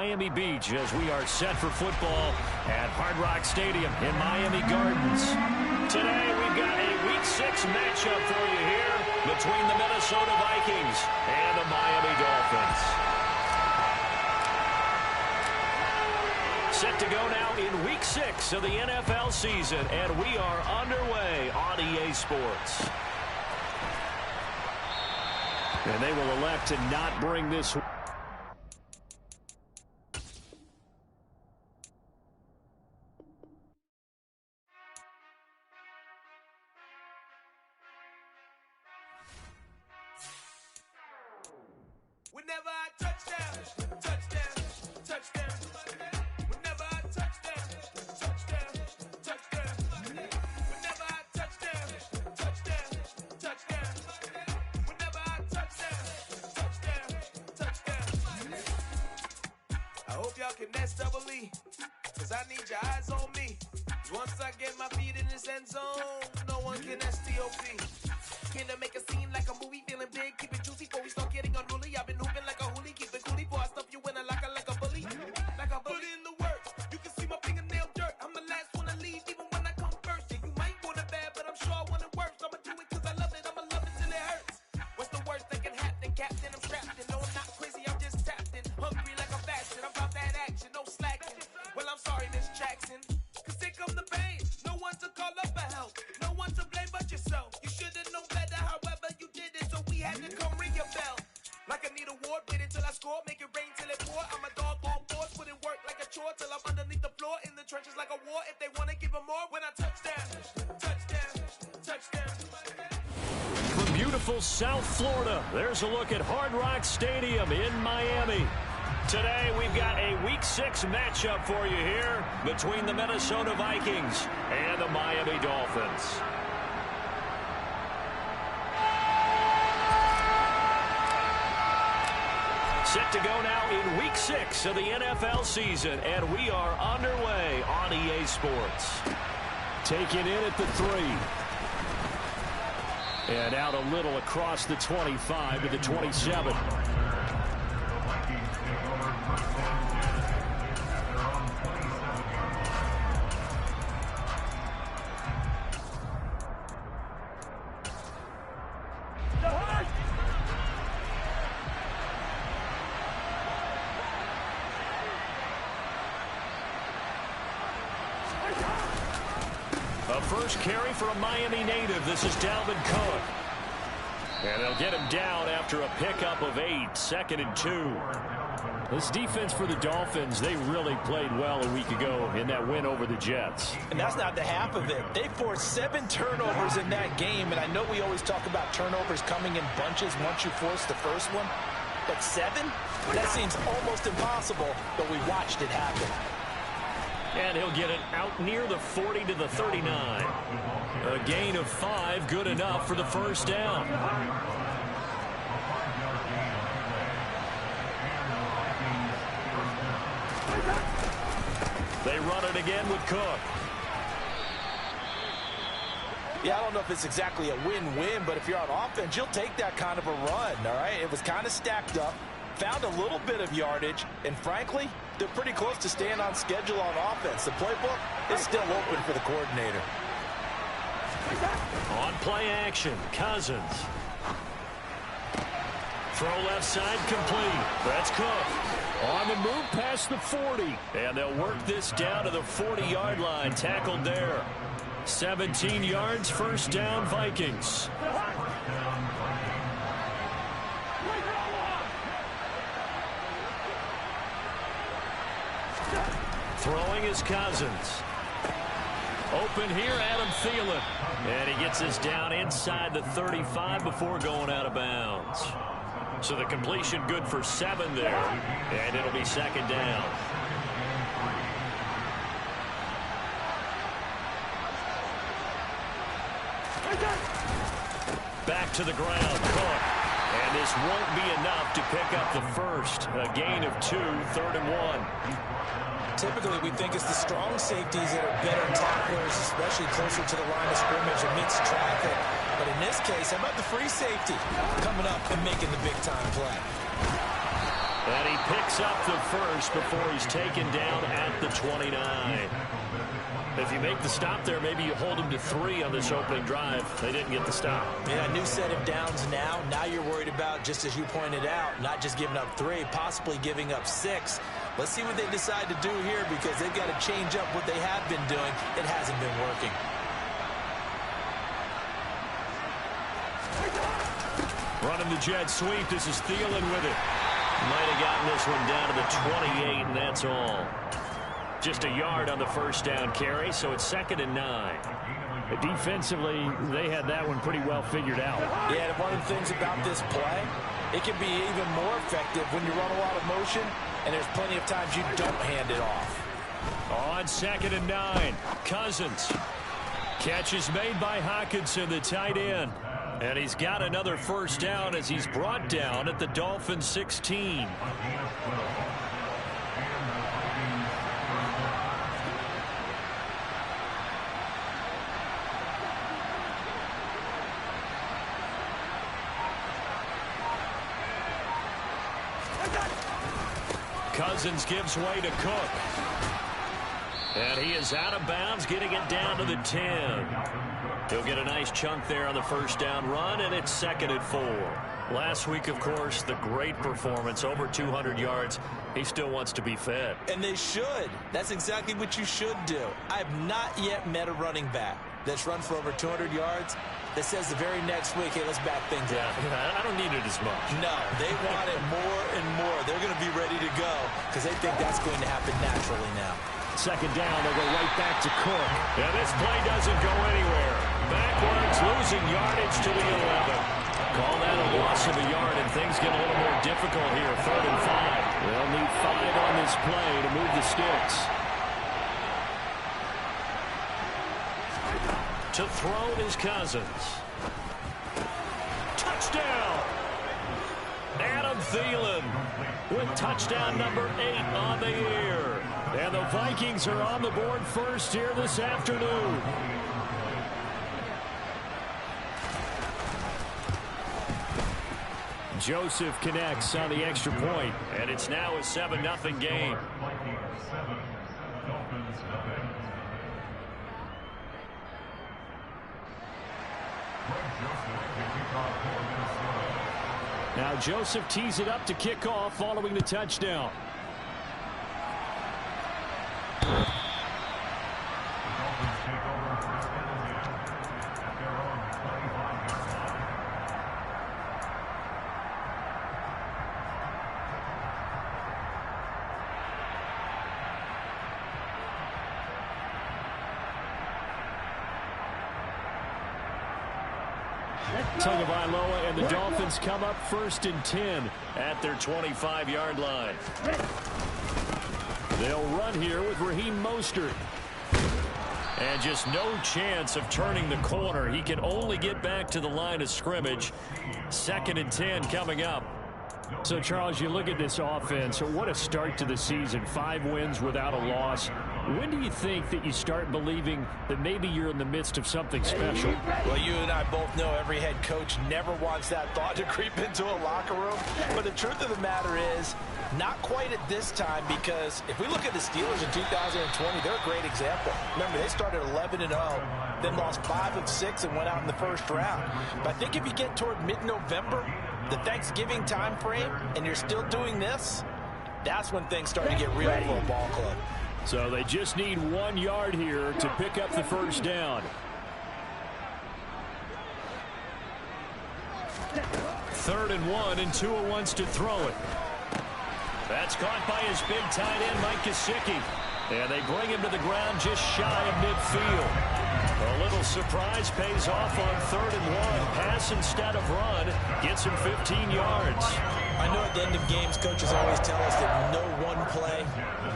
Miami Beach as we are set for football at Hard Rock Stadium in Miami Gardens. Today we've got a Week 6 matchup for you here between the Minnesota Vikings and the Miami Dolphins. Set to go now in Week 6 of the NFL season, and we are underway on EA Sports. And they will elect to not bring this. Whenever I touchdown, touchdown, touchdown. Whenever I touchdown, touchdown, touchdown. Whenever I touchdown, touchdown, touchdown. Whenever I touchdown, touchdown. I hope y'all can nest double E, cause I need your eyes on me. Once I get my feet in this end zone, no one can STOP. Can I make a scene like a movie, feeling big, keep it juicy before we start getting unruly. I've been hooping like a hoolie, keep it coolie before I stuff you in a locker like a bully. Like a bully. Put in the work, you can see my fingernail dirt. I'm the last one to leave, even when I come first. Yeah, you might want it bad, but I'm sure I want it worse. I'ma do it cause I love it, I'ma love it till it hurts. What's the worst that can happen, Captain? I'm strapped in, no I'm not crazy, I'm just tapped in. Hungry like I'm fasting, I'm about that action, no slacking. Well, I'm sorry, Miss Jackson, cause here come the pain. No one to call up for help, no one to blame but yourself. You should've known better, however you did it, so we had to come ring your bell. Like I need a ward, wait until I score, make it rain till it pour. I'm a dog on fours, put in work like a chore till I'm underneath the floor, in the trenches like a war. If they wanna give them more, when I touchdown, touchdown, touchdown. From beautiful South Florida, there's a look at Hard Rock Stadium in Miami. Today we've got a Week 6 matchup for you here between the Minnesota Vikings and the Miami Dolphins. Set to go now in Week 6 of the NFL season, and we are underway on EA Sports. Taken in at the 3. And out a little across the 25 to the 27. A first carry for a Miami native. This is Dalvin Cook. And they'll get him down after a pickup of 8, 2nd and 2. This defense for the Dolphins, they really played well a week ago in that win over the Jets. And that's not the half of it. They forced 7 turnovers in that game, and I know we always talk about turnovers coming in bunches once you force the first one. But 7? That seems almost impossible, but we watched it happen. And he'll get it out near the 40 to the 39. A gain of 5, good enough for the first down. They run it again with Cook. Yeah, I don't know if it's exactly a win-win, but if you're on offense, you'll take that kind of a run, all right? It was kind of stacked up. Found a little bit of yardage, and frankly, they're pretty close to staying on schedule on offense. The playbook is still open for the coordinator. On play action, Cousins. Throw left side complete. That's Cook. On the move past the 40. And they'll work this down to the 40-yard line. Tackled there. 17 yards, first down, Vikings. Throwing is Cousins. Open here, Adam Thielen. And he gets us down inside the 35 before going out of bounds. So the completion good for 7 there. And it'll be 2nd down. Back to the ground, Cook. And this won't be enough to pick up the first. A gain of 2, 3rd and 1. Typically, we think it's the strong safeties that are better tacklers, especially closer to the line of scrimmage amidst traffic. But in this case, how about the free safety coming up and making the big-time play? And he picks up the first before he's taken down at the 29. If you make the stop there, maybe you hold him to 3 on this opening drive. They didn't get the stop. Yeah, new set of downs now. Now you're worried about, just as you pointed out, not just giving up 3, possibly giving up 6. Let's see what they decide to do here, because they've got to change up what they have been doing. It hasn't been working. Running the jet sweep. This is Thielen with it. Might have gotten this one down to the 28, and that's all. Just a yard on the first down carry, so it's 2nd and 9. Defensively, they had that one pretty well figured out. Yeah, and one of the things about this play, it can be even more effective when you run a lot of motion, and there's plenty of times you don't hand it off. On 2nd and 9, Cousins. Catch is made by Hockenson, the tight end. And he's got another first down as he's brought down at the Dolphins' 16. Cousins gives way to Cook. And he is out of bounds, getting it down to the 10. He'll get a nice chunk there on the first down run, and it's 2nd and 4. Last week, of course, the great performance, over 200 yards. He still wants to be fed. And they should. That's exactly what you should do. I have not yet met a running back that's run for over 200 yards that says the very next week, hey, let's back things up. I don't need it as much. No, they want it more and more. They're going to be ready to go because they think that's going to happen naturally now. 2nd down, they'll go right back to Cook. Yeah, this play doesn't go anywhere. Backwards, losing yardage to the 11. Call that a loss of a yard, and things get a little more difficult here. 3rd and 5. They'll need 5 on this play to move the sticks. To throw is Cousins. Touchdown! Adam Thielen with touchdown number 8 on the year. And the Vikings are on the board first here this afternoon. Joseph connects on the extra point. And it's now a 7-0 game. Now Joseph tees it up to kick off following the touchdown. Tagovailoa and the Dolphins come up 1st and 10 at their 25-yard line. They'll run here with Raheem Mostert. And just no chance of turning the corner. He can only get back to the line of scrimmage. 2nd and 10 coming up. So, Charles, you look at this offense. So what a start to the season. 5 wins without a loss. When do you think that you start believing that maybe you're in the midst of something special? Well, you and I both know every head coach never wants that thought to creep into a locker room. But the truth of the matter is, not quite at this time, because if we look at the Steelers in 2020, they're a great example. Remember, they started 11-0, then lost 5 of 6 and went out in the first round. But I think if you get toward mid-November, the Thanksgiving time frame, and you're still doing this, that's when things start to get real for a ball club. So they just need 1 yard here to pick up the first down. 3rd and 1, and Tua wants to throw it. That's caught by his big tight end, Mike Gesicki. And they bring him to the ground just shy of midfield. A little surprise pays off on 3rd and 1. Pass instead of run. Gets him 15 yards. I know at the end of games, coaches always tell us that no one play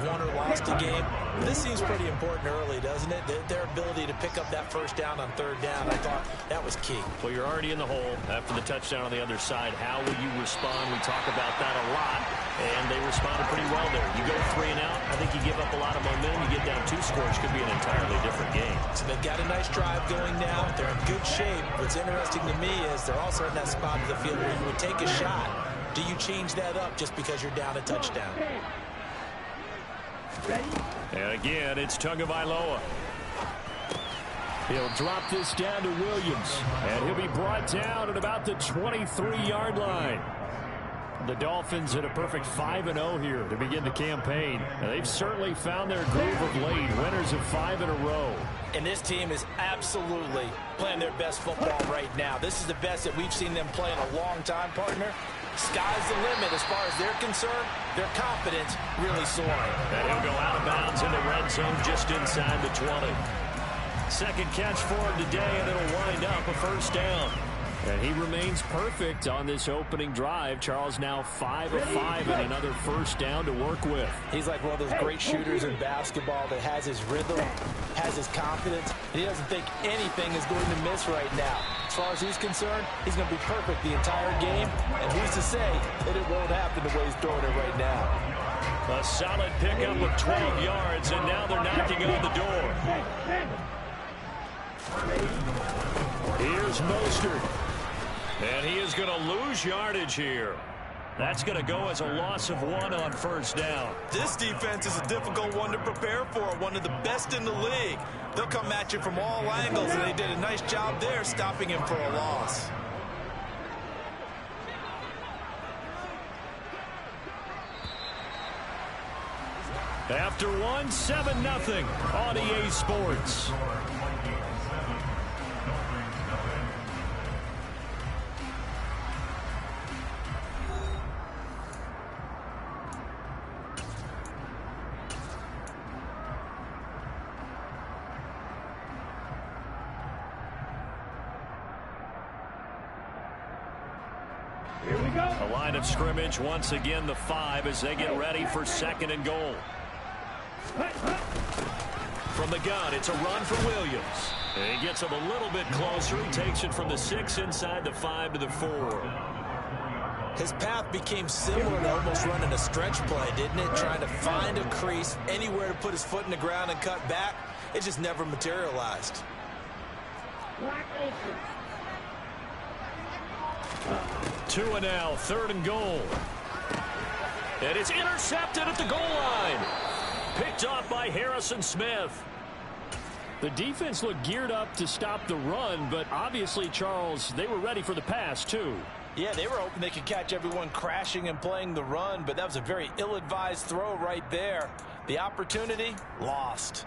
won or lost a game. This seems pretty important early, doesn't it? Their ability to pick up that first down on 3rd down, I thought that was key. Well, you're already in the hole after the touchdown on the other side. How will you respond? We talk about that a lot, and they responded pretty well there. You go 3 and out, I think you give up a lot of momentum. You get down 2 scores, could be an entirely different game. So they've got a nice drive going now. They're in good shape. What's interesting to me is they're also in that spot of the field where you would take a shot do you change that up just because you're down a touchdown? And again, it's Tagovailoa. He'll drop this down to Williams, and he'll be brought down at about the 23-yard line. The Dolphins at a perfect 5-0 here to begin the campaign. And they've certainly found their groove of late, winners of 5 in a row. And this team is absolutely playing their best football right now. This is the best that we've seen them play in a long time, partner. Sky's the limit as far as they're concerned. Their confidence really soaring. And he'll go out of bounds in the red zone just inside the 20. Second catch for him today, and it'll wind up a first down. And he remains perfect on this opening drive. Charles now 5 of 5 and another first down to work with. He's like one of those great shooters in basketball that has his rhythm, has his confidence. He doesn't think anything is going to miss right now. As far as he's concerned, he's going to be perfect the entire game. And who's to say that it won't happen the way he's throwing it right now? A solid pickup of 12 yards, and now they're knocking on the door. Here's Mostert. And he is going to lose yardage here. That's going to go as a loss of 1 on first down. This defense is a difficult one to prepare for, one of the best in the league. They'll come at you from all angles, and they did a nice job there stopping him for a loss. After 1, 7-0 on EA Sports. A line of scrimmage once again, the 5 as they get ready for 2nd and goal. From the gun, it's a run for Williams. And he gets him a little bit closer. He takes it from the 6 inside the 5 to the 4. His path became similar to almost running a stretch play, didn't it? Trying to find a crease, anywhere to put his foot in the ground and cut back. It just never materialized. 2 and now, 3rd and goal. And it's intercepted at the goal line. Picked off by Harrison Smith. The defense looked geared up to stop the run, but obviously, Charles, they were ready for the pass, too. Yeah, they were hoping they could catch everyone crashing and playing the run, but that was a very ill-advised throw right there. The opportunity, lost.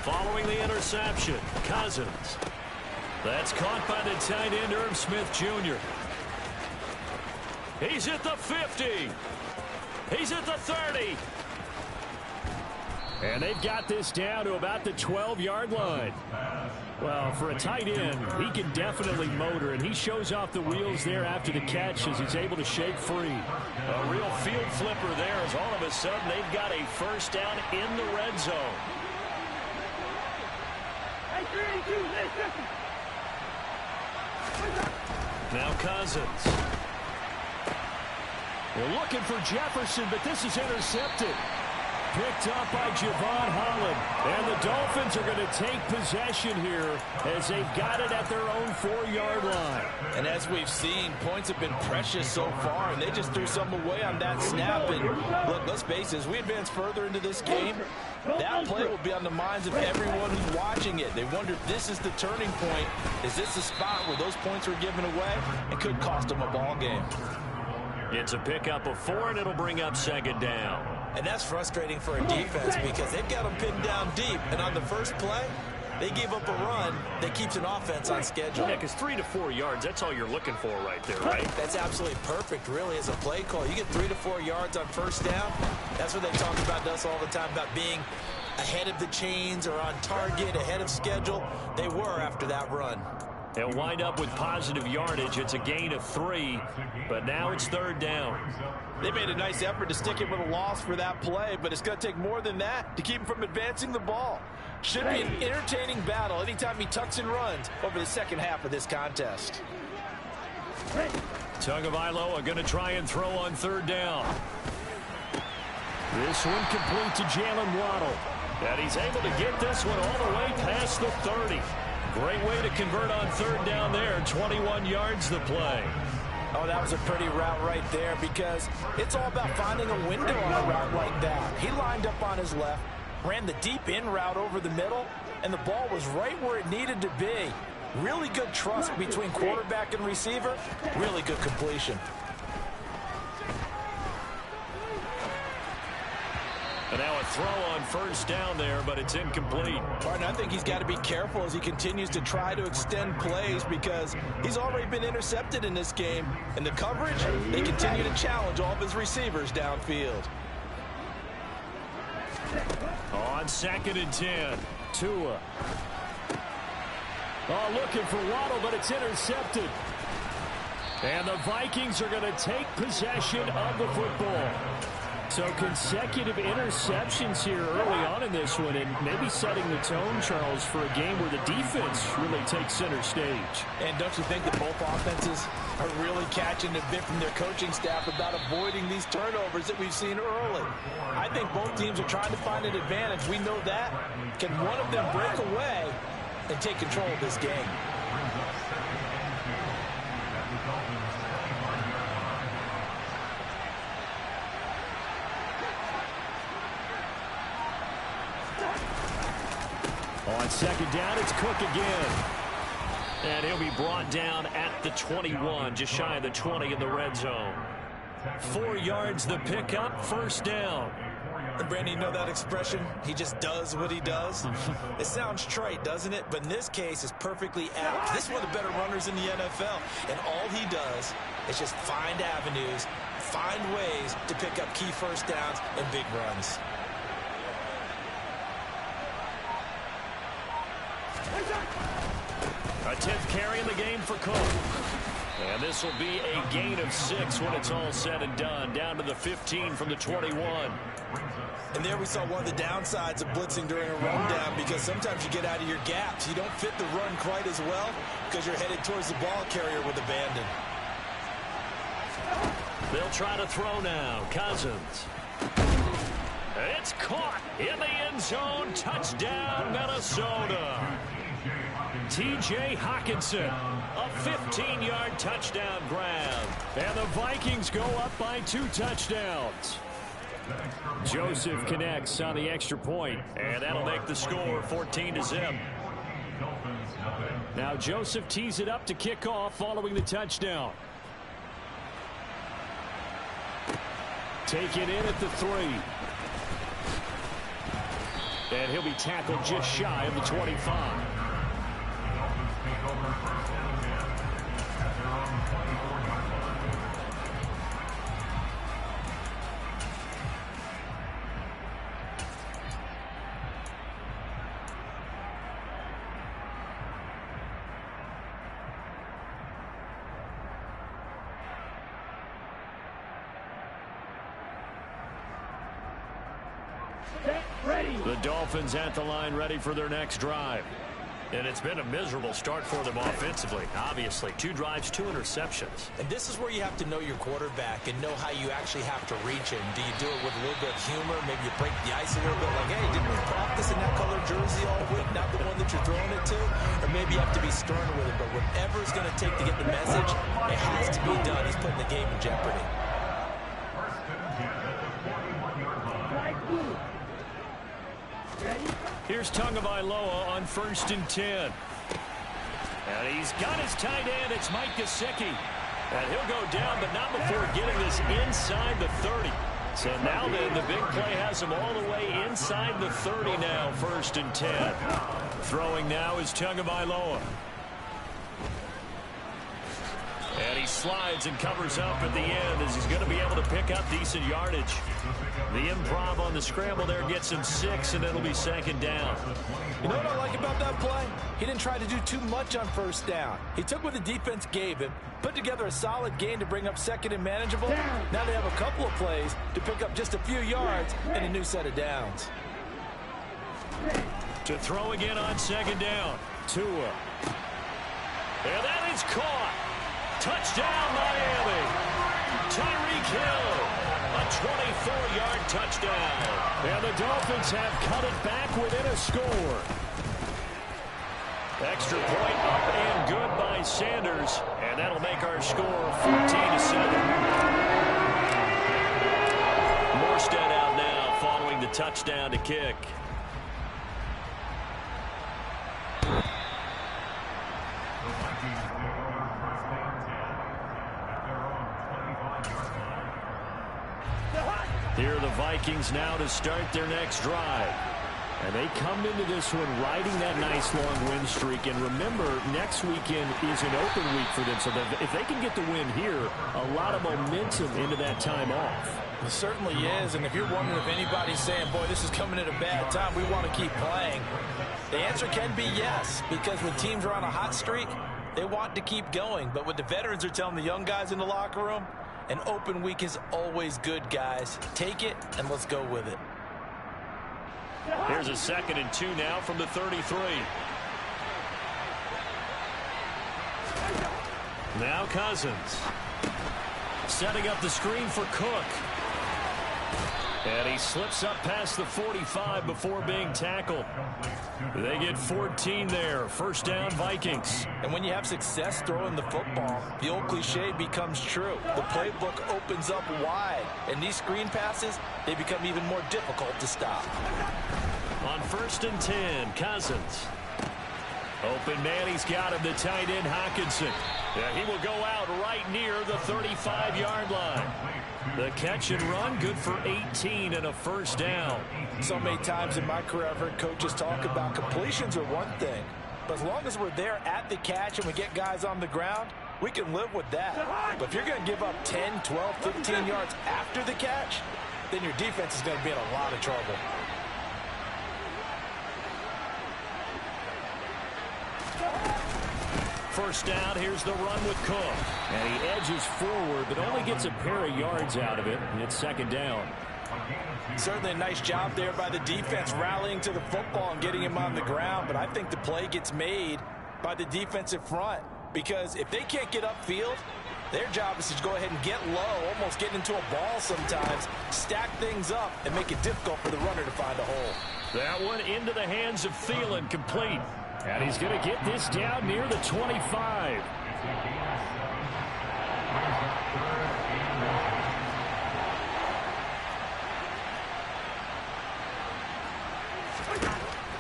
Following the interception, Cousins. That's caught by the tight end, Irv Smith Jr. He's at the 50. He's at the 30. And they've got this down to about the 12-yard line. Well, for a tight end, he can definitely motor, and he shows off the wheels there after the catch as he's able to shake free. A real field flipper there as all of a sudden they've got a first down in the red zone. Now Cousins. They're looking for Jefferson, but this is intercepted. Picked up by Javon Holland. And the Dolphins are going to take possession here as they've got it at their own 4-yard line. And as we've seen, points have been precious so far, and they just threw some away on that snap. And look, let's face it, as we advance further into this game, that play will be on the minds of everyone who's watching it. They wonder if this is the turning point. Is this the spot where those points were given away? It could cost them a ball game. It's a pickup of 4, and it'll bring up 2nd down. And that's frustrating for a defense because they've got them pinned down deep. And on the first play, they gave up a run that keeps an offense on schedule. Yeah, because 3 to 4 yards, that's all you're looking for right there, right? That's absolutely perfect, really, as a play call. You get 3 to 4 yards on first down. That's what they talk about to us all the time, about being ahead of the chains or on target, ahead of schedule. They were after that run. They'll wind up with positive yardage. It's a gain of 3, but now it's 3rd down. They made a nice effort to stick him with a loss for that play, but it's going to take more than that to keep him from advancing the ball. Should be an entertaining battle anytime he tucks and runs over the second half of this contest. Tagovailoa going to try and throw on third down. This one complete to Jalen Waddle. And he's able to get this one all the way past the 30. Great way to convert on third down there. 21 yards the play. Oh, that was a pretty route right there because it's all about finding a window on a route like that. He lined up on his left, ran the deep in route over the middle, and the ball was right where it needed to be. Really good trust between quarterback and receiver. Really good completion. And now a throw on first down there, but it's incomplete. Martin, I think he's got to be careful as he continues to try to extend plays because he's already been intercepted in this game. And the coverage, they continue to challenge all of his receivers downfield. On 2nd and 10, Tua. Oh, looking for Waddle, but it's intercepted. And the Vikings are going to take possession of the football. So consecutive interceptions here early on in this one, and maybe setting the tone, Charles, for a game where the defense really takes center stage. And don't you think that both offenses are really catching a bit from their coaching staff about avoiding these turnovers that we've seen early? I think both teams are trying to find an advantage. We know that. Can one of them break away and take control of this game? On 2nd down, it's Cook again. And he'll be brought down at the 21, just shy of the 20 in the red zone. 4 yards the pickup, first down. And Brandon, you know that expression? He just does what he does? It sounds trite, doesn't it? But in this case, it's perfectly apt. This is one of the better runners in the NFL. And all he does is just find avenues, find ways to pick up key first downs and big runs. A 10th carry in the game for Cook. And this will be a gain of 6 when it's all said and done. Down to the 15 from the 21. And there we saw one of the downsides of blitzing during a rundown because sometimes you get out of your gaps. You don't fit the run quite as well because you're headed towards the ball carrier with abandon. They'll try to throw now. Cousins. It's caught in the end zone. Touchdown, Minnesota. T.J. Hawkinson, a 15-yard touchdown grab. And the Vikings go up by 2 touchdowns. Joseph connects on the extra point, and that'll make the score 14-0. Now Joseph tees it up to kick off following the touchdown. Take it in at the 3. And he'll be tackled just shy of the 25. The Dolphins at the line ready for their next drive. And it's been a miserable start for them offensively. Obviously, 2 drives, 2 interceptions. And this is where you have to know your quarterback and know how you actually have to reach him. Do you do it with a little bit of humor? Maybe you break the ice a little bit like, hey, didn't we practice in that color jersey all week, not the one that you're throwing it to? Or maybe you have to be stern with it. But whatever it's going to take to get the message, it has to be done. He's putting the game in jeopardy. Here's Tagovailoa on 1st and 10. And he's got his tight end. It's Mike Gesicki. And he'll go down, but not before getting this inside the 30. So now then, the big play has him all the way inside the 30 now, 1st and 10. Throwing now is Tagovailoa. And he slides and covers up at the end as he's going to be able to pick up decent yardage. The improv on the scramble there gets him 6, and it'll be 2nd down. You know what I like about that play? He didn't try to do too much on 1st down. He took what the defense gave him, put together a solid gain to bring up 2nd and manageable. Now they have a couple of plays to pick up just a few yards and a new set of downs. To throw again on 2nd down. Tua. And that is caught. Touchdown, Miami. Tyreek Hill, a 24-yard touchdown. And the Dolphins have cut it back within a score. Extra point up and good by Sanders. And that'll make our score 14-7. Morstead out now following the touchdown to kick. Here are the Vikings now to start their next drive. And they come into this one riding that nice long win streak. And remember, next weekend is an open week for them. So if they can get the win here, a lot of momentum into that time off. It certainly is. And if you're wondering if anybody's saying, boy, this is coming at a bad time, we want to keep playing, the answer can be yes. Because when teams are on a hot streak, they want to keep going. But what the veterans are telling the young guys in the locker room, an open week is always good, guys. Take it, and let's go with it. Here's a 2nd and 2 now from the 33. Now Cousins. Setting up the screen for Cook. And he slips up past the 45 before being tackled. They get 14 there. 1st down, Vikings. And when you have success throwing the football, the old cliche becomes true. The playbook opens up wide. And these screen passes, they become even more difficult to stop. On 1st and 10, Cousins. Open man, he's got him, the tight end, Hockenson. Yeah, he will go out right near the 35-yard line. The catch and run, good for 18 and a 1st down. So many times in my career, I've heard coaches talk about completions are one thing. But as long as we're there at the catch and we get guys on the ground, we can live with that. But if you're going to give up 10, 12, 15 yards after the catch, then your defense is going to be in a lot of trouble. First down, here's the run with Cook. And he edges forward, but only gets a pair of yards out of it. And it's 2nd down. Certainly a nice job there by the defense rallying to the football and getting him on the ground. But I think the play gets made by the defensive front. Because if they can't get upfield, their job is to go ahead and get low, almost get into a ball sometimes, stack things up, and make it difficult for the runner to find a hole. That one into the hands of Thielen, complete. And he's going to get this down near the 25.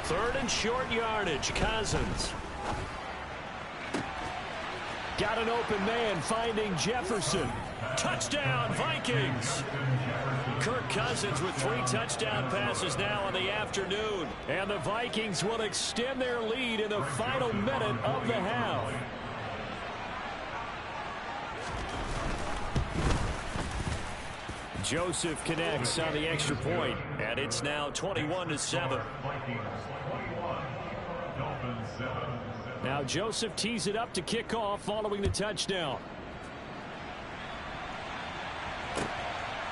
Third and short yardage, Cousins. Got an open man, finding Jefferson. Touchdown, Vikings. Kirk Cousins with 3 touchdown passes now in the afternoon. And the Vikings will extend their lead in the final minute of the half. Joseph connects on the extra point. And it's now 21-7. Now Joseph tees it up to kick off following the touchdown.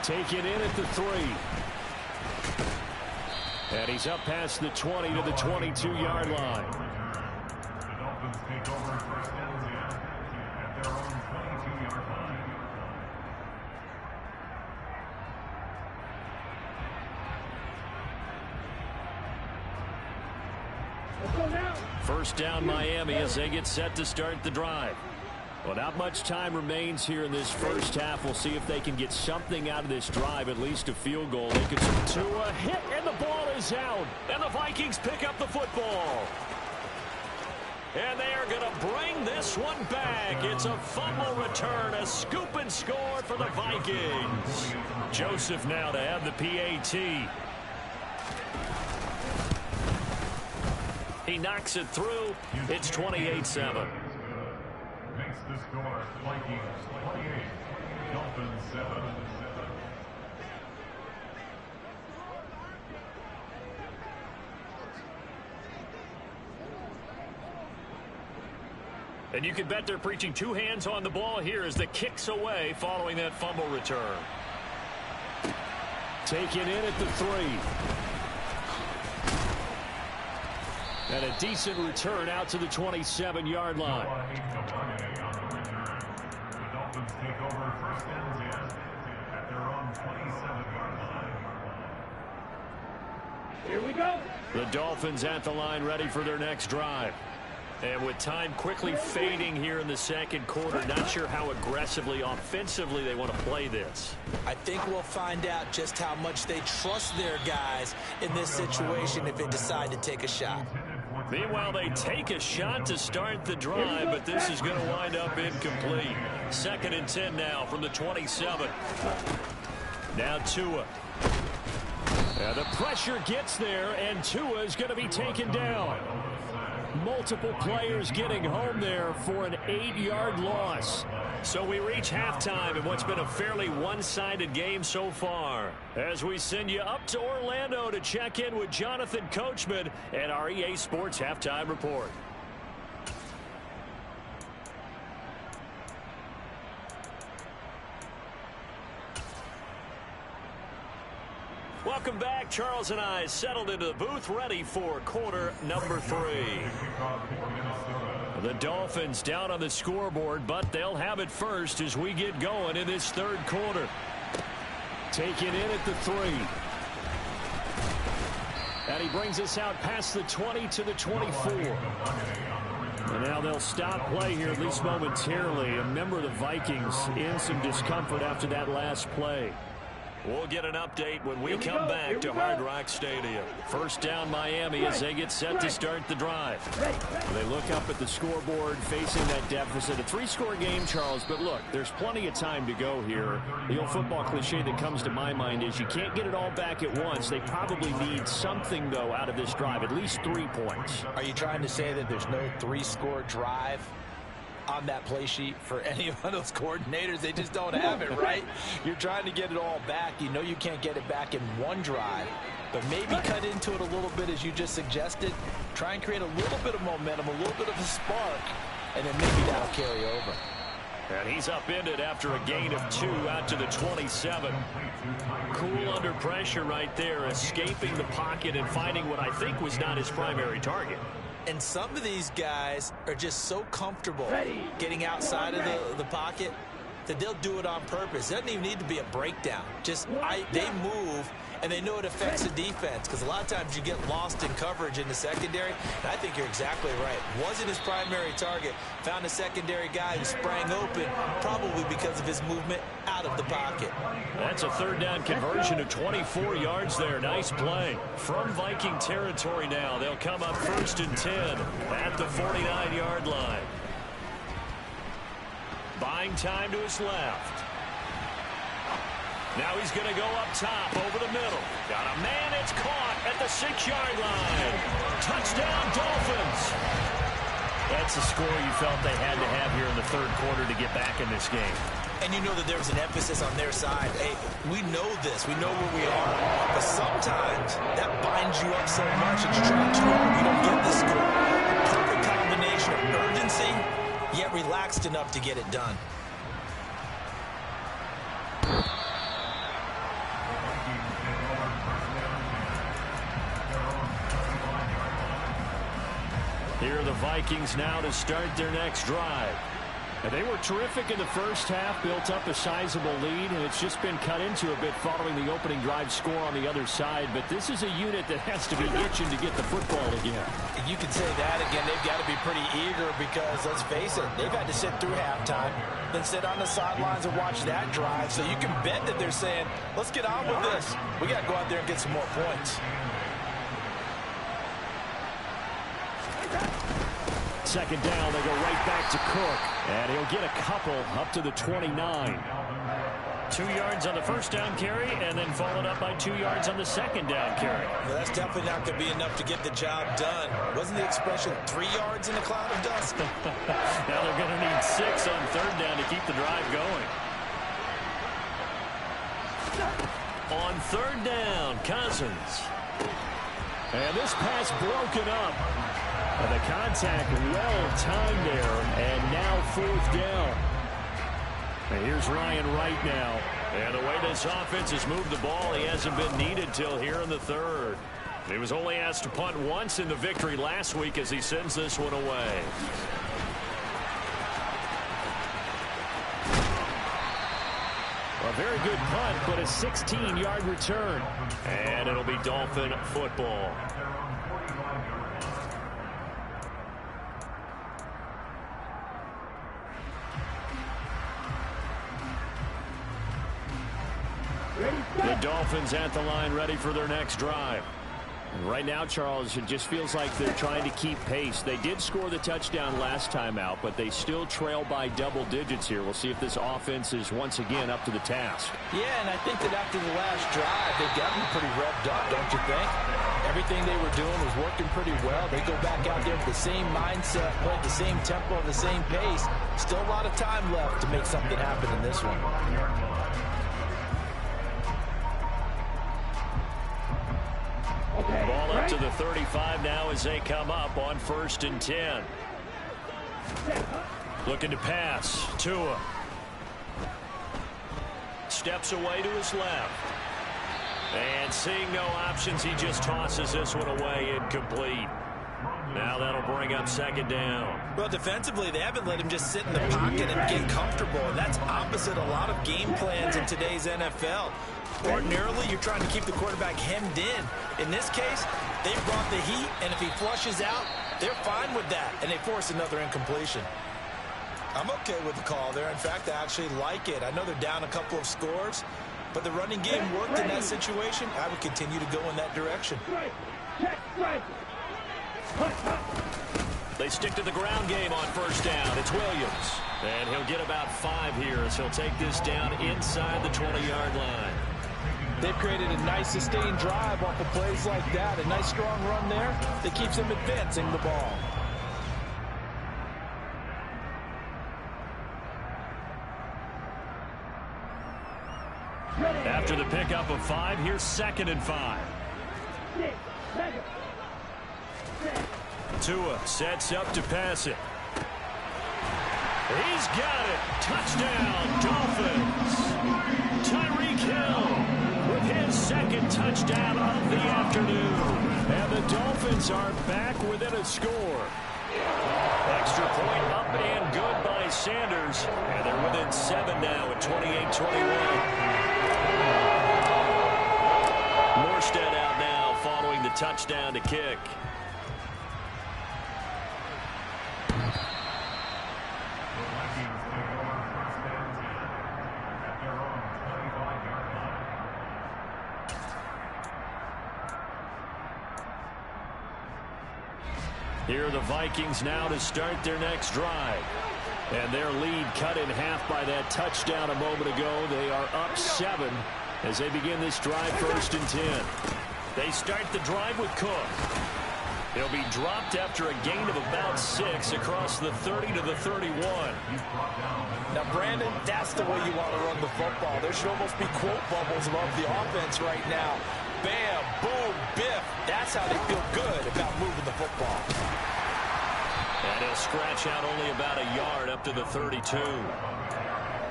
Taken in at the 3. And he's up past the 20 to the 22-yard line. The Dolphins take over 1st and 10 at their own 22-yard line. First down, Miami, as they get set to start the drive. Well, not much time remains here in this first half. We'll see if they can get something out of this drive, at least a field goal. They could to a hit, and the ball is out. And the Vikings pick up the football. And they are going to bring this one back. It's a fumble return, a scoop and score for the Vikings. Joseph now to have the PAT. He knocks it through. It's 28-7. Makes the score Vikings 28, Dolphins 7. And you can bet they're preaching 2 hands on the ball here as the kick's away following that fumble return. Taken in at the 3. And a decent return out to the 27-yard line. first and 10 at their own 27-yard line. Here we go. The Dolphins at the line, ready for their next drive. And with time quickly fading here in the second quarter, not sure how aggressively, offensively they want to play this. I think we'll find out just how much they trust their guys in this situation if they decide to take a shot. Meanwhile, they take a shot to start the drive, but this is going to wind up incomplete. 2nd and 10 now from the 27. Now Tua. And the pressure gets there, and Tua is going to be taken down. Multiple players getting home there for an 8-yard loss. So we reach halftime in what's been a fairly one-sided game so far. As we send you up to Orlando to check in with Jonathan Coachman and our EA Sports Halftime Report. Welcome back. Charles and I settled into the booth, ready for quarter number 3. The Dolphins down on the scoreboard, but they'll have it first as we get going in this third quarter. Taken in at the 3. And he brings us out past the 20 to the 24. And now they'll stop play here, at least momentarily. A member of the Vikings in some discomfort after that last play. We'll get an update when we come back to Hard Rock Stadium. First down Miami as they get set to start the drive. They look up at the scoreboard facing that deficit. A 3-score game, Charles, but look, there's plenty of time to go here. The old football cliche that comes to my mind is you can't get it all back at once. They probably need something, though, out of this drive, at least 3 points. Are you trying to say that there's no 3-score drive on that play sheet for any one of those coordinators? They just don't have it, right? You're trying to get it all back. You know you can't get it back in one drive, but maybe cut into it a little bit as you just suggested. Try and create a little bit of momentum, a little bit of a spark, and then maybe that'll carry over. And he's upended after a gain of 2 out to the 27. Cool under pressure right there, escaping the pocket and finding what I think was not his primary target. And some of these guys are just so comfortable getting outside of the pocket that they'll do it on purpose. It doesn't even need to be a breakdown. Just they move, and they know it affects the defense, because a lot of times you get lost in coverage in the secondary. And I think you're exactly right. Wasn't his primary target. Found a secondary guy who sprang open, probably because of his movement out of the pocket. That's a 3rd down conversion of 24 yards there. Nice play. From Viking territory now, they'll come up 1st and 10 at the 49-yard line. Buying time to his left. Now he's going to go up top over the middle. Got a man, it's caught at the 6-yard line. Touchdown, Dolphins. That's a score you felt they had to have here in the third quarter to get back in this game. And you know that there was an emphasis on their side. Hey, we know this. We know where we are. But sometimes that binds you up so much that you try too hard, you don't get the score. Perfect combination of urgency, yet relaxed enough to get it done. Here are the Vikings now to start their next drive. And they were terrific in the first half, built up a sizable lead, and it's just been cut into a bit following the opening drive score on the other side. But this is a unit that has to be itching to get the football again. You can say that again. They've got to be pretty eager because, let's face it, they've had to sit through halftime, then sit on the sidelines and watch that drive. So you can bet that they're saying, let's get on with this. We got to go out there and get some more points. Second down, they go right back to Cook. And he'll get a couple up to the 29. 2 yards on the first down carry, and then followed up by 2 yards on the second down carry. Well, that's definitely not going to be enough to get the job done. Wasn't the expression 3 yards in a cloud of dust? Now they're going to need 6 on third down to keep the drive going. On third down, Cousins. And this pass broken up. And the contact well timed there, and now fourth down. And here's Ryan Wright now. And the way this offense has moved the ball, he hasn't been needed till here in the third. He was only asked to punt once in the victory last week as he sends this one away. . 2 very good punt, but a 16-yard return. And it'll be Dolphin football. The Dolphins at the line, ready for their next drive. And right now, Charles, it just feels like they're trying to keep pace. They did score the touchdown last time out, but they still trail by double digits here. We'll see if this offense is once again up to the task. Yeah, and I think that after the last drive, they've got to be pretty revved up, don't you think? Everything they were doing was working pretty well. They go back out there with the same mindset, play at the same tempo, the same pace. Still a lot of time left to make something happen in this one. Ball up to the 35 now as they come up on 1st and 10. Looking to pass. Tua. Steps away to his left. And seeing no options, he just tosses this one away, incomplete. Now that'll bring up 2nd down. Well, defensively, they haven't let him just sit in the pocket and get comfortable, and that's opposite a lot of game plans in today's NFL. Ordinarily, you're trying to keep the quarterback hemmed in. In this case, they brought the heat, and if he flushes out, they're fine with that, and they force another incompletion. I'm okay with the call there. In fact, I actually like it. I know they're down a couple of scores, but the running game worked in that situation. I would continue to go in that direction. They stick to the ground game on 1st down. It's Williams. And he'll get about 5 here as he'll take this down inside the 20-yard line. They've created a nice sustained drive off of plays like that. A nice strong run there that keeps them advancing the ball. After the pickup of 5, here's 2nd and 5. Tua sets up to pass it. He's got it. Touchdown, Dolphins. Tyreek Hill with his 2nd touchdown of the afternoon. And the Dolphins are back within a score. Extra point up and good by Sanders. And they're within 7 now at 28-21. Morstead out now following the touchdown to kick. Here are the Vikings now to start their next drive. And their lead cut in half by that touchdown a moment ago. They are up 7 as they begin this drive 1st and 10. They start the drive with Cook. He'll be dropped after a gain of about 6 across the 30 to the 31. Now, Brandon, that's the way you want to run the football. There should almost be quote bubbles above the offense right now. Bam, boom, biff. That's how they feel good about moving the football. And he'll scratch out only about a yard up to the 32.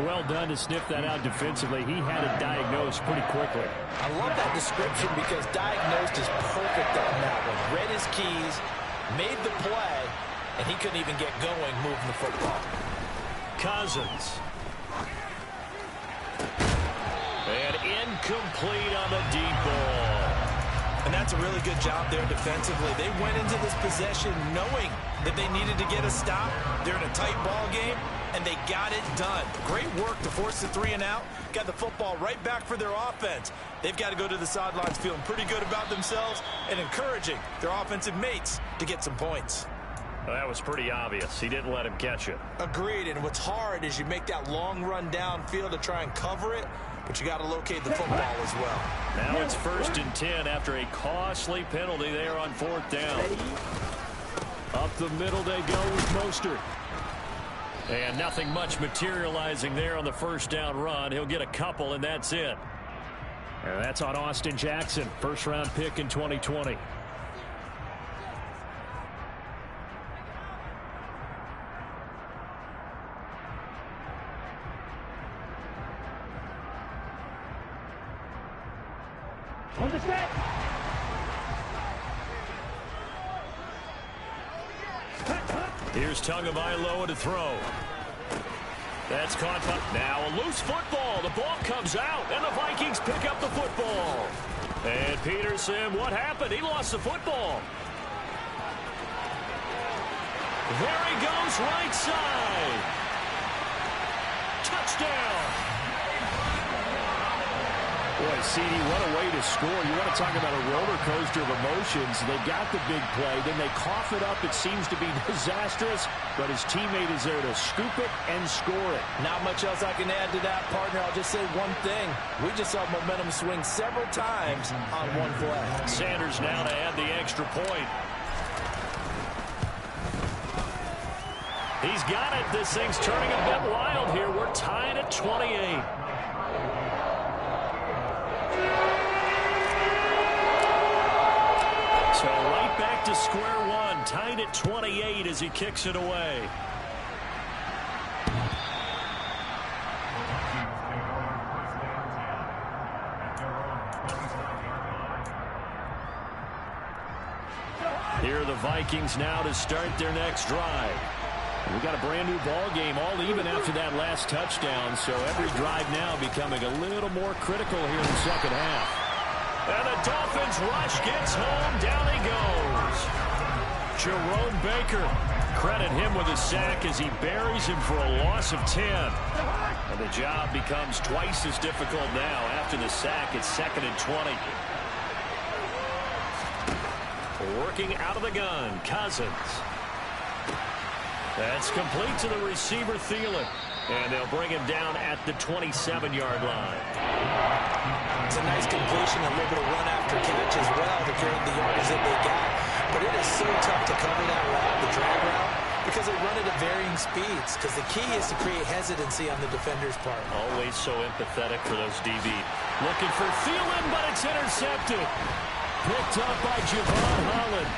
Well done to sniff that out defensively. He had it diagnosed pretty quickly. I love that description because diagnosed is perfect on that one. Read his keys, made the play, and he couldn't even get going moving the football. Cousins. And incomplete on the deep ball. And that's a really good job there defensively. They went into this possession knowing that they needed to get a stop. They're in a tight ball game, and they got it done. Great work to force the 3 and out. Got the football right back for their offense. They've got to go to the sidelines feeling pretty good about themselves and encouraging their offensive mates to get some points. Well, that was pretty obvious. He didn't let him catch it. Agreed, and what's hard is you make that long run downfield to try and cover it, but you got to locate the football as well. Now it's 1st and 10 after a costly penalty there on 4th down. Up the middle they go with Mostert. And nothing much materializing there on the 1st down run. He'll get a couple, and that's it. And that's on Austin Jackson, 1st-round pick in 2020. On the set. Here's Tagovailoa to throw. That's caught by now a loose football. The ball comes out, and the Vikings pick up the football. And Peterson, what happened? He lost the football. There he goes, right side. Touchdown. Boy, CD, what a way to score. You want to talk about a roller coaster of emotions. They got the big play, then they cough it up. It seems to be disastrous, but his teammate is there to scoop it and score it. Not much else I can add to that, partner. I'll just say one thing. We just saw momentum swing several times on one play. Sanders now to add the extra point. He's got it. This thing's turning a bit wild here. We're tied at 28. So right back to square one, tied at 28 as he kicks it away. Here are the Vikings now to start their next drive. We got a brand new ball game, all even after that last touchdown, so every drive now becoming a little more critical here in the second half. And the Dolphins rush gets home. Down he goes. Jerome Baker. Credit him with a sack as he buries him for a loss of 10. And the job becomes twice as difficult now after the sack. It's 2nd and 20. Working out of the gun, Cousins. That's complete to the receiver, Thielen. And they'll bring him down at the 27-yard line. It's a nice completion, a little bit of run after catch as well to carry the yardage that they got. But it is so tough to cover that route, the drag route, because they run it at varying speeds. Because the key is to create hesitancy on the defender's part. Always so empathetic for those DB. Looking for Thielen, but it's intercepted. Picked up by Javon Holland.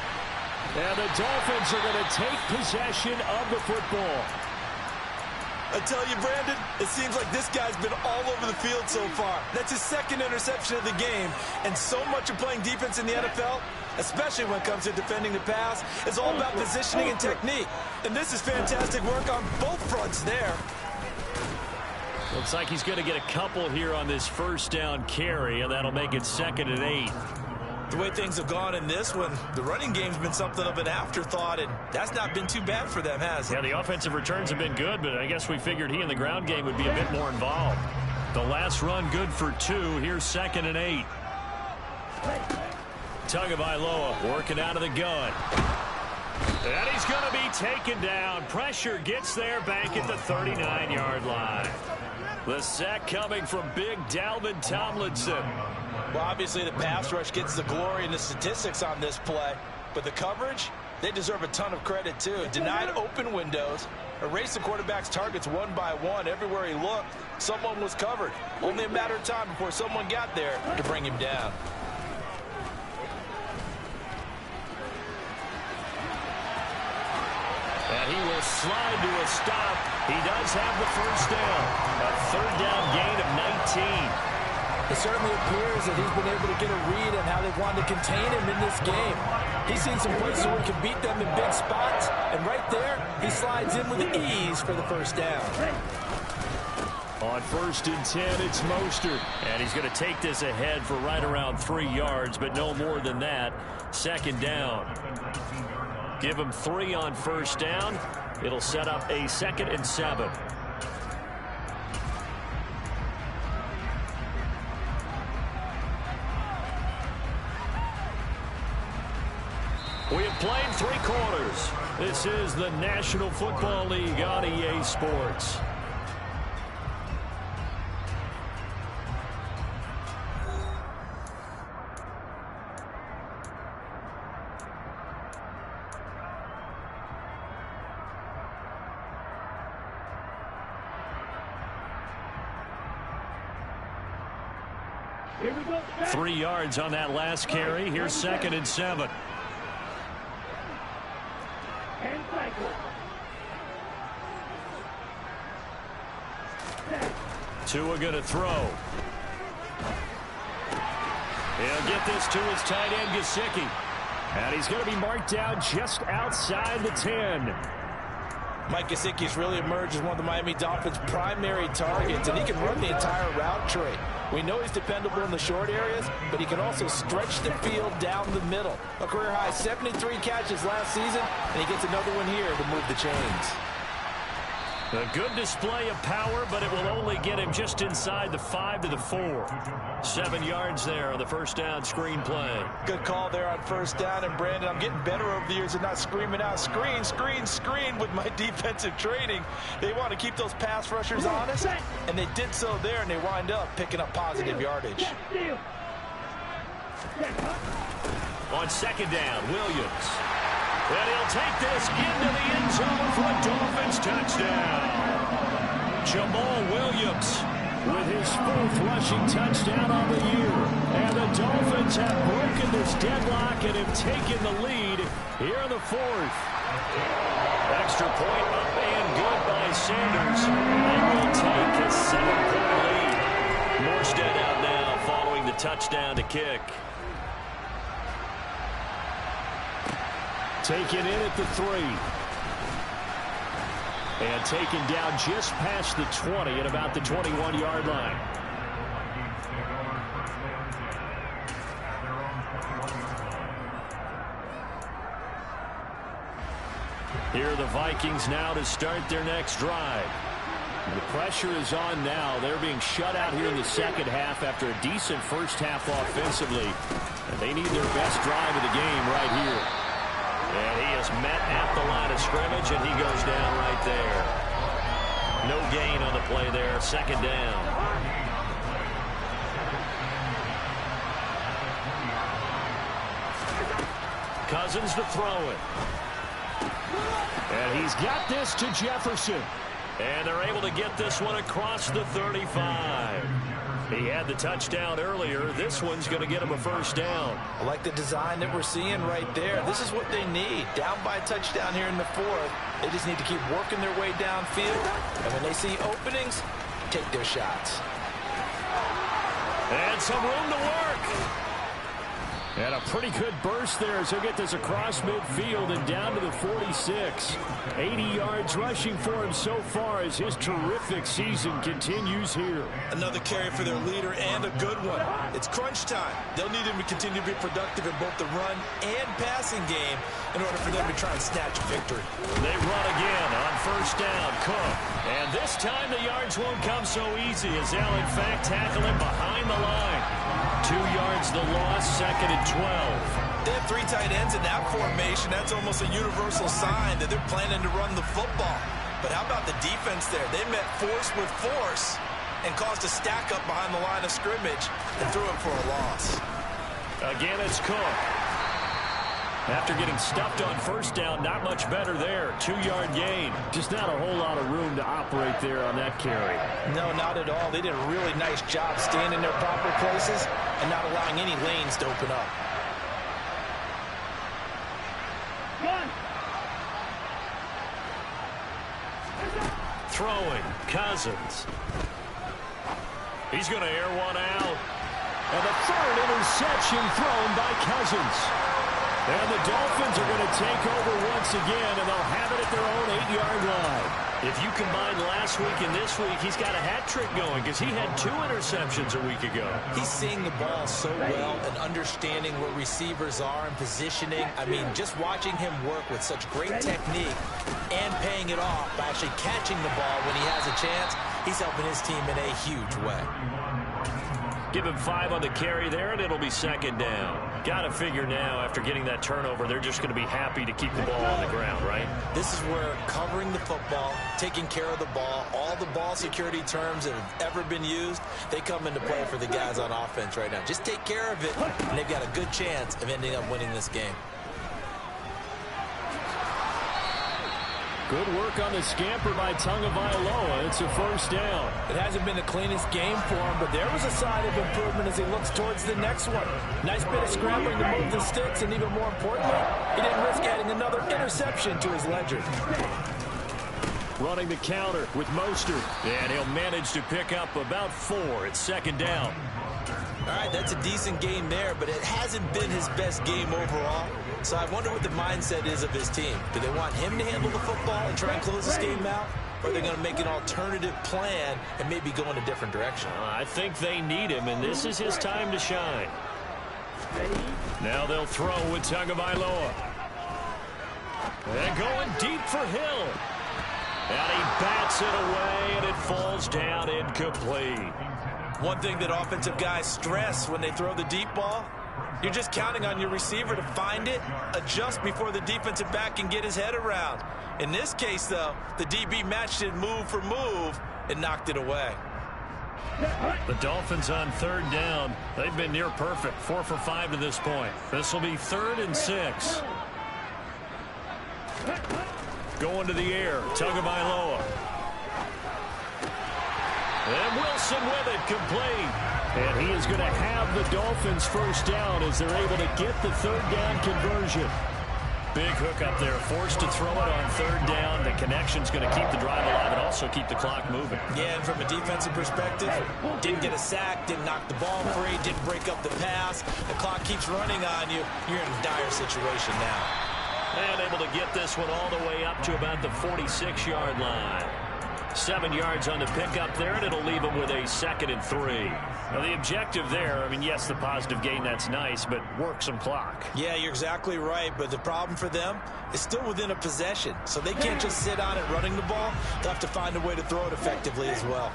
And the Dolphins are going to take possession of the football. I tell you, Brandon, it seems like this guy's been all over the field so far. That's his second interception of the game. And so much of playing defense in the NFL, especially when it comes to defending the pass, is all about positioning and technique. And this is fantastic work on both fronts there. Looks like he's going to get a couple here on this first down carry, and that'll make it 2nd and 8. The way things have gone in this one, the running game's been something of an afterthought, and that's not been too bad for them, has it? Yeah, the offensive returns have been good, but I guess we figured he in the ground game would be a bit more involved. The last run good for 2. Here's 2nd and 8. Tagovailoa working out of the gun. And he's going to be taken down. Pressure gets there back at the 39-yard line. The sack coming from big Dalvin Tomlinson. Well, obviously the pass rush gets the glory and the statistics on this play, but the coverage, they deserve a ton of credit too. Denied open windows, erased the quarterback's targets one by one. Everywhere he looked, someone was covered. Only a matter of time before someone got there to bring him down. And he will slide to a stop. He does have the first down. A 3rd down gain of 19. It certainly appears that he's been able to get a read on how they've wanted to contain him in this game. He's seen some places where he can beat them in big spots, and right there, he slides in with ease for the first down. On 1st and 10, it's Mostert. And he's going to take this ahead for right around 3 yards, but no more than that. 2nd down. Give him 3 on 1st down. It'll set up a 2nd and 7. We have played 3 quarters. This is the National Football League on EA Sports. Here we go. 3 yards on that last carry. Here's 2nd and 7. And cycle. Tua going to throw. He'll get this to his tight end, Gesicki. And he's going to be marked down just outside the 10. Mike Gesicki's really emerged as one of the Miami Dolphins' primary targets, and he can run the entire route tree. We know he's dependable in the short areas, but he can also stretch the field down the middle. A career-high 73 catches last season, and he gets another one here to move the chains. A good display of power, but it will only get him just inside the 5 to the 4. 7 yards there on the first down screen play. Good call there on first down. And, Brandon, I'm getting better over the years at not screaming out, screen, screen, screen with my defensive training. They want to keep those pass rushers honest, and they did so there, and they wind up picking up positive yardage. On second down, Williams. And he'll take this into the end zone for a Dolphins touchdown. Jamal Williams with his 4th rushing touchdown on the year. And the Dolphins have broken this deadlock and have taken the lead here in the 4th. Extra point up and good by Sanders. And will take a 7-point lead. Morstead out now following the touchdown to kick. Taken in at the 3. And taken down just past the 20 at about the 21-yard line. Here are the Vikings now to start their next drive. The pressure is on now. They're being shut out here in the second half after a decent first half offensively. And they need their best drive of the game right here. And he is met at the line of scrimmage, and he goes down right there. No gain on the play there. Second down. Cousins to throw it. And he's got this to Jefferson. And they're able to get this one across the 35. He had the touchdown earlier. This one's going to get him a first down. I like the design that we're seeing right there. This is what they need. Down by a touchdown here in the 4th. They just need to keep working their way downfield. And when they see openings, take their shots. And some room to work. And a pretty good burst there as he'll get this across midfield and down to the 46. 80 yards rushing for him so far as his terrific season continues here. Another carry for their leader and a good one. It's crunch time. They'll need him to continue to be productive in both the run and passing game in order for them to try and snatch victory. They run again on first down. Cook. And this time the yards won't come so easy as they'll in fact tackle him behind the line. 2 yards the loss, second and 12. They have 3 tight ends in that formation. That's almost a universal sign that they're planning to run the football. But how about the defense there? They met force with force and caused a stack up behind the line of scrimmage and threw it for a loss. Again, it's Cook. After getting stuffed on first down, not much better there. 2-yard gain. Just not a whole lot of room to operate there on that carry. No, not at all. They did a really nice job staying in their proper places and not allowing any lanes to open up. Throwing, Cousins. He's going to air one out. And the 3rd interception thrown by Cousins. And the Dolphins are going to take over once again, and they'll have it at their own 8-yard line. If you combine last week and this week, he's got a hat trick going because he had 2 interceptions a week ago. He's seeing the ball so well and understanding where receivers are and positioning. I mean, just watching him work with such great technique and paying it off by actually catching the ball when he has a chance, he's helping his team in a huge way. Give him 5 on the carry there, and it'll be second down. Got to figure now, after getting that turnover, they're just going to be happy to keep the ball on the ground, right? This is where covering the football, taking care of the ball, all the ball security terms that have ever been used, they come into play for the guys on offense right now. Just take care of it, and they've got a good chance of ending up winning this game. Good work on the scamper by Tagovailoa. It's a first down. It hasn't been the cleanest game for him, but there was a sign of improvement as he looks towards the next one. Nice bit of scrambling to move the sticks, and even more importantly, he didn't risk adding another interception to his ledger. Running the counter with Mostert. And he'll manage to pick up about 4 at second down. All right, that's a decent game there, but it hasn't been his best game overall. So I wonder what the mindset is of his team. Do they want him to handle the football and try and close this game out? Or are they going to make an alternative plan and maybe go in a different direction? I think they need him, and this is his time to shine. Now they'll throw with Tagovailoa. And going deep for Hill. And he bats it away, and it falls down incomplete. One thing that offensive guys stress when they throw the deep ball, you're just counting on your receiver to find it, adjust before the defensive back can get his head around. In this case, though, the DB matched it move for move and knocked it away. The Dolphins on third down. They've been near perfect, 4 for 5 to this point. This will be 3rd and 6. Going to the air, Tagovailoa. And Wilson with it, complete. And he is going to have the Dolphins first down as they're able to get the third down conversion. Big hook up there, forced to throw it on third down. The connection's going to keep the drive alive and also keep the clock moving. Yeah, and from a defensive perspective, didn't get a sack, didn't knock the ball free, didn't break up the pass. The clock keeps running on you. You're in a dire situation now. And able to get this one all the way up to about the 46-yard line. 7 yards on the pickup there, and it'll leave them with a 2nd and 3. Now, the objective there, I mean, yes, the positive gain, that's nice, but work some clock. Yeah, you're exactly right, but the problem for them is still within a possession, so they can't just sit on it running the ball. They'll have to find a way to throw it effectively as well.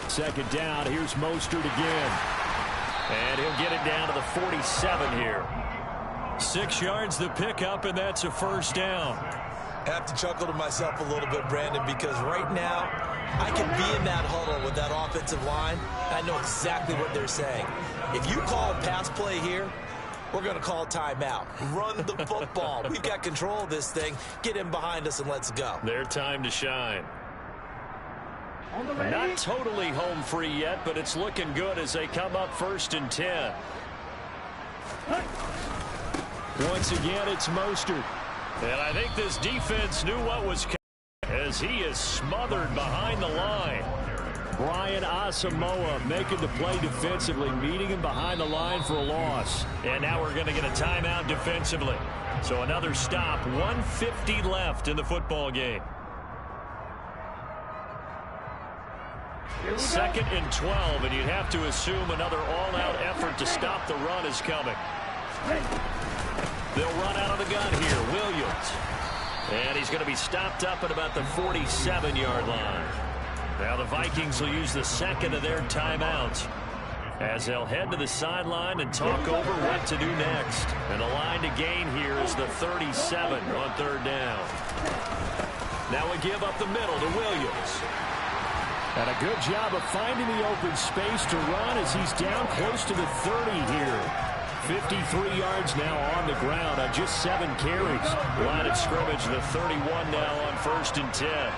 2nd down, here's Mostert again. And he'll get it down to the 47 here. 6 yards the pickup, and that's a first down. I have to chuckle to myself a little bit, Brandon, because right now I can be in that huddle with that offensive line. I know exactly what they're saying. If you call a pass play here, we're going to call timeout. Run the football. We've got control of this thing. Get in behind us and let's go. Their time to shine. Not totally home free yet, but it's looking good as they come up 1st and 10. Once again, it's Mostert. And I think this defense knew what was coming as he is smothered behind the line. Brian Asamoah making the play defensively, meeting him behind the line for a loss. And now we're going to get a timeout defensively. So another stop, 1:50 left in the football game. 2nd and 12, and you'd have to assume another all-out effort to stop the run is coming. They'll run out of the gun here. Williams. And he's going to be stopped up at about the 47-yard line. Now the Vikings will use the 2nd of their timeouts as they'll head to the sideline and talk over what to do next. And the line to gain here is the 37 on 3rd down. Now we give up the middle to Williams. And a good job of finding the open space to run as he's down close to the 30 here. 53 yards now on the ground on just 7 carries. Line of scrimmage, the 31 now on 1st and 10.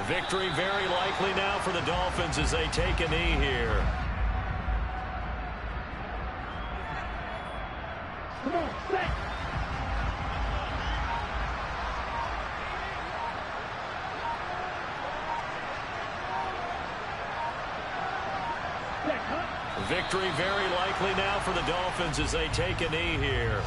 Victory very likely now for the Dolphins as they take a knee here. Come on, set. Victory very likely now for the Dolphins as they take a knee here.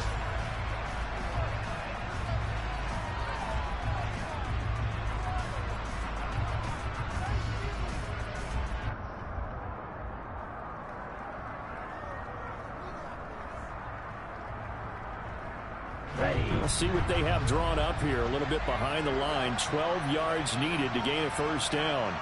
We'll see what they have drawn up here. A little bit behind the line. 12 yards needed to gain a first down.